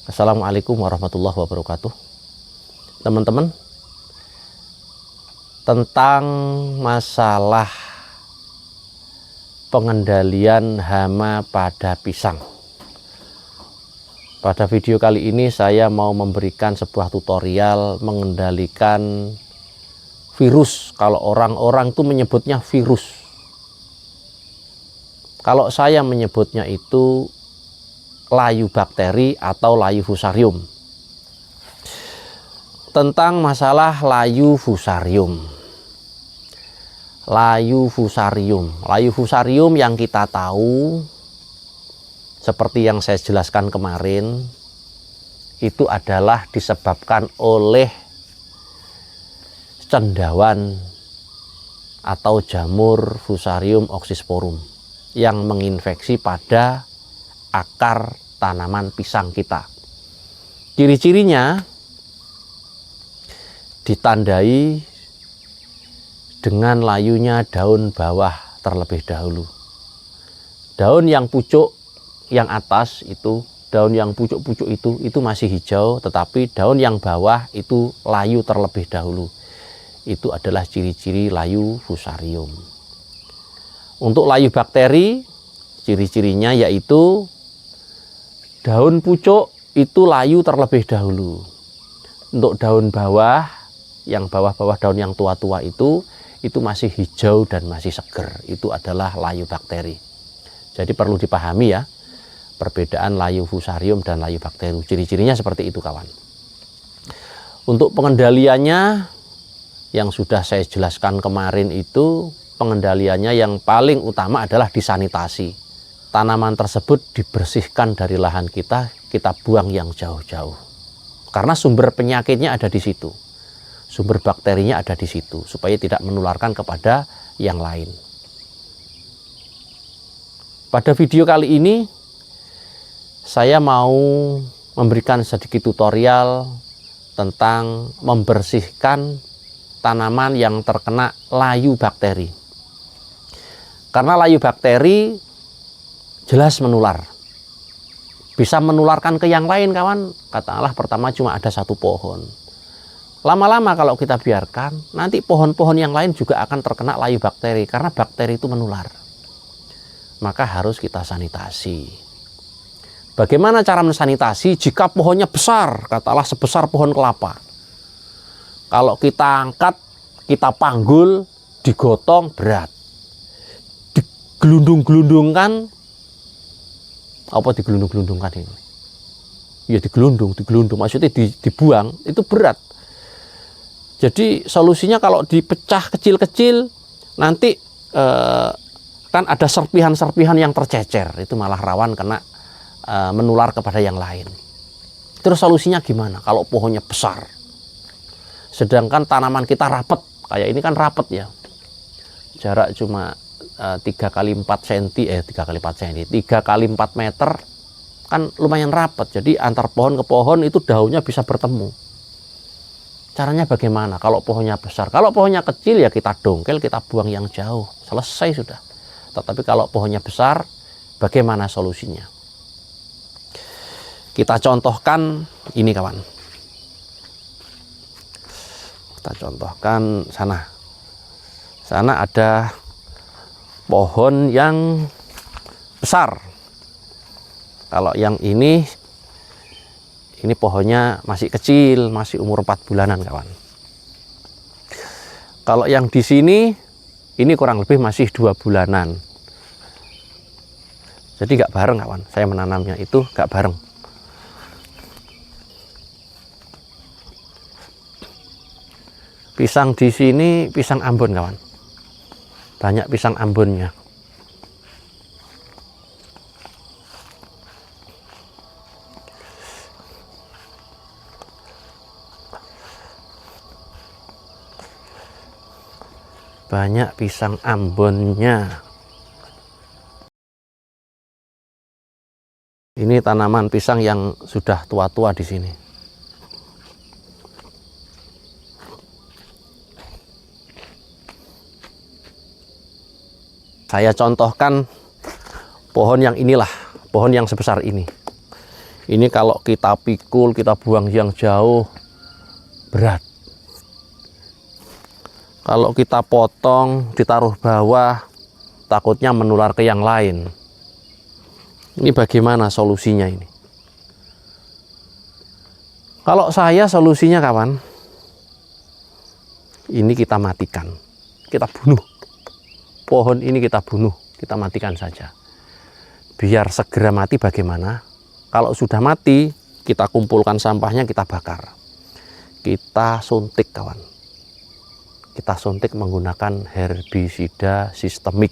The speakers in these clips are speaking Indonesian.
Assalamualaikum warahmatullahi wabarakatuh. Teman-teman, tentang masalah pengendalian hama pada pisang. Pada video kali ini saya mau memberikan sebuah tutorial mengendalikan virus. Kalau orang-orang itu menyebutnya virus, kalau saya menyebutnya itu layu bakteri atau layu fusarium. Tentang masalah layu fusarium. Layu fusarium yang kita tahu, seperti yang saya jelaskan kemarin, itu adalah disebabkan oleh cendawan atau jamur Fusarium oxysporum yang menginfeksi pada akar tanaman pisang kita. Ciri-cirinya ditandai dengan layunya daun bawah terlebih dahulu. Daun yang pucuk yang atas itu, daun yang pucuk-pucuk itu masih hijau, tetapi daun yang bawah itu layu terlebih dahulu. Itu adalah ciri-ciri layu fusarium. Untuk layu bakteri, ciri-cirinya yaitu daun pucuk itu layu terlebih dahulu. Untuk daun bawah, yang bawah-bawah daun yang tua-tua itu masih hijau dan masih seger. Itu adalah layu bakteri. Jadi perlu dipahami ya, perbedaan layu fusarium dan layu bakteri. Ciri-cirinya seperti itu, kawan. Untuk pengendaliannya yang sudah saya jelaskan kemarin itu, pengendaliannya yang paling utama adalah disanitasi. Tanaman tersebut dibersihkan dari lahan kita buang yang jauh-jauh. Karena sumber penyakitnya ada di situ. Sumber bakterinya ada di situ, supaya tidak menularkan kepada yang lain. Pada video kali ini, saya mau memberikan sedikit tutorial tentang membersihkan tanaman yang terkena layu bakteri. Karena layu bakteri jelas menular. Bisa menularkan ke yang lain, kawan. Katakanlah pertama cuma ada satu pohon. Lama-lama kalau kita biarkan, nanti pohon-pohon yang lain juga akan terkena layu bakteri. Karena bakteri itu menular. Maka harus kita sanitasi. Bagaimana cara mensanitasi jika pohonnya besar? Katakanlah sebesar pohon kelapa. Kalau kita angkat, kita panggul, digotong, berat. Digelundung-gelundungkan. Apa digelundung-gelundungkan ini? Ya digelundung. Maksudnya dibuang, itu berat. Jadi solusinya kalau dipecah kecil-kecil, nanti kan ada serpihan-serpihan yang tercecer. Itu malah rawan kena menular kepada yang lain. Terus solusinya gimana? Kalau pohonnya besar, sedangkan tanaman kita rapet, kayak ini kan rapet ya, jarak cuma 3 kali 4 cm, 3 kali 4 meter, kan lumayan rapet. Jadi antar pohon ke pohon itu daunnya bisa bertemu. Caranya bagaimana? Kalau pohonnya besar, kalau pohonnya kecil ya kita dongkel, kita buang yang jauh, selesai sudah. Tetapi kalau pohonnya besar, bagaimana solusinya? Kita contohkan ini, kawan. Kita contohkan sana. Sana ada pohon yang besar. Kalau yang ini pohonnya masih kecil, masih umur 4 bulanan, kawan. Kalau yang di sini, ini kurang lebih masih 2 bulanan. Jadi nggak bareng, kawan. Saya menanamnya itu nggak bareng. Pisang di sini pisang Ambon, kawan. Banyak pisang Ambonnya. Banyak pisang Ambonnya. Ini tanaman pisang yang sudah tua-tua di sini. Saya contohkan pohon yang inilah, pohon yang sebesar ini. Ini kalau kita pikul, kita buang yang jauh, berat. Kalau kita potong, ditaruh bawah, takutnya menular ke yang lain. Ini bagaimana solusinya ini? Kalau saya solusinya kawan, ini kita matikan, kita bunuh. Pohon ini kita bunuh, kita matikan saja. Biar segera mati bagaimana? Kalau sudah mati, kita kumpulkan sampahnya, kita bakar. Kita suntik kawan. Kita suntik menggunakan herbisida sistemik.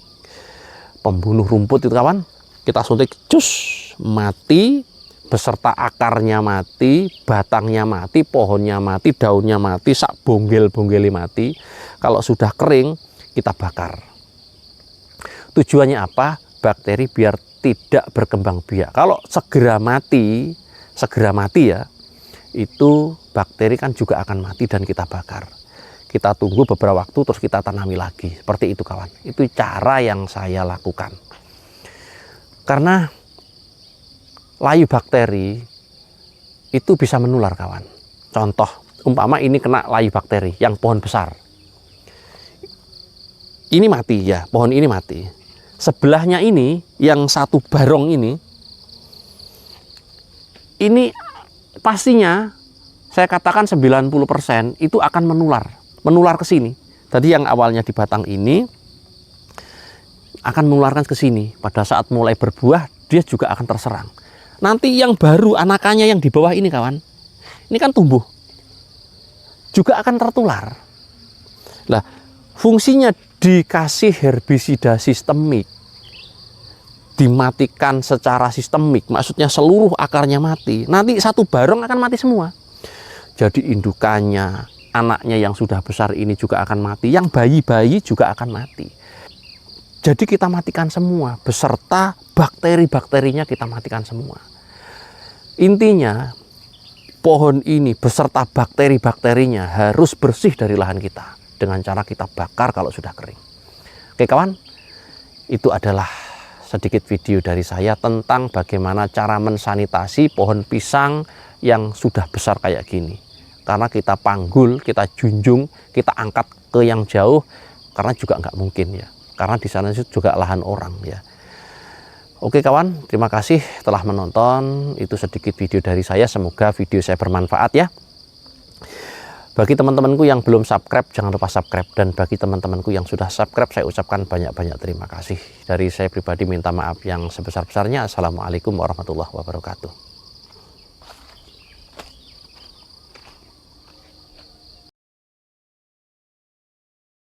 Pembunuh rumput itu kawan. Kita suntik, cus, mati, beserta akarnya mati, batangnya mati, pohonnya mati, daunnya mati, sak bonggel-bonggeli mati. Kalau sudah kering, kita bakar. Tujuannya apa? Bakteri biar tidak berkembang biak. Kalau segera mati ya, itu bakteri kan juga akan mati dan kita bakar. Kita tunggu beberapa waktu terus kita tanami lagi. Seperti itu kawan. Itu cara yang saya lakukan. Karena layu bakteri itu bisa menular kawan. Contoh, umpama ini kena layu bakteri yang pohon besar. Ini mati ya, pohon ini mati. Sebelahnya ini, yang satu barong ini pastinya saya katakan 90% itu akan menular ke sini. Tadi yang awalnya di batang ini akan menularkan ke sini. Pada saat mulai berbuah, dia juga akan terserang. Nanti yang baru, anakannya yang di bawah ini kawan, ini kan tumbuh, juga akan tertular. Nah, fungsinya dikasih herbisida sistemik, dimatikan secara sistemik, maksudnya seluruh akarnya mati. Nanti satu barong akan mati semua. Jadi indukannya, anaknya yang sudah besar ini juga akan mati, yang bayi-bayi juga akan mati. Jadi kita matikan semua, beserta bakteri-bakterinya kita matikan semua. Intinya, pohon ini beserta bakteri-bakterinya harus bersih dari lahan kita. Dengan cara kita bakar kalau sudah kering. Oke kawan, itu adalah sedikit video dari saya tentang bagaimana cara mensanitasi pohon pisang yang sudah besar kayak gini. Karena kita panggul, kita junjung, kita angkat ke yang jauh, karena juga nggak mungkin ya. Karena di sana juga lahan orang ya. Oke kawan, terima kasih telah menonton. Itu sedikit video dari saya, semoga video saya bermanfaat ya. Bagi teman-temanku yang belum subscribe, jangan lupa subscribe. Dan bagi teman-temanku yang sudah subscribe, saya ucapkan banyak-banyak terima kasih. Dari saya pribadi minta maaf yang sebesar-besarnya. Assalamualaikum warahmatullahi wabarakatuh.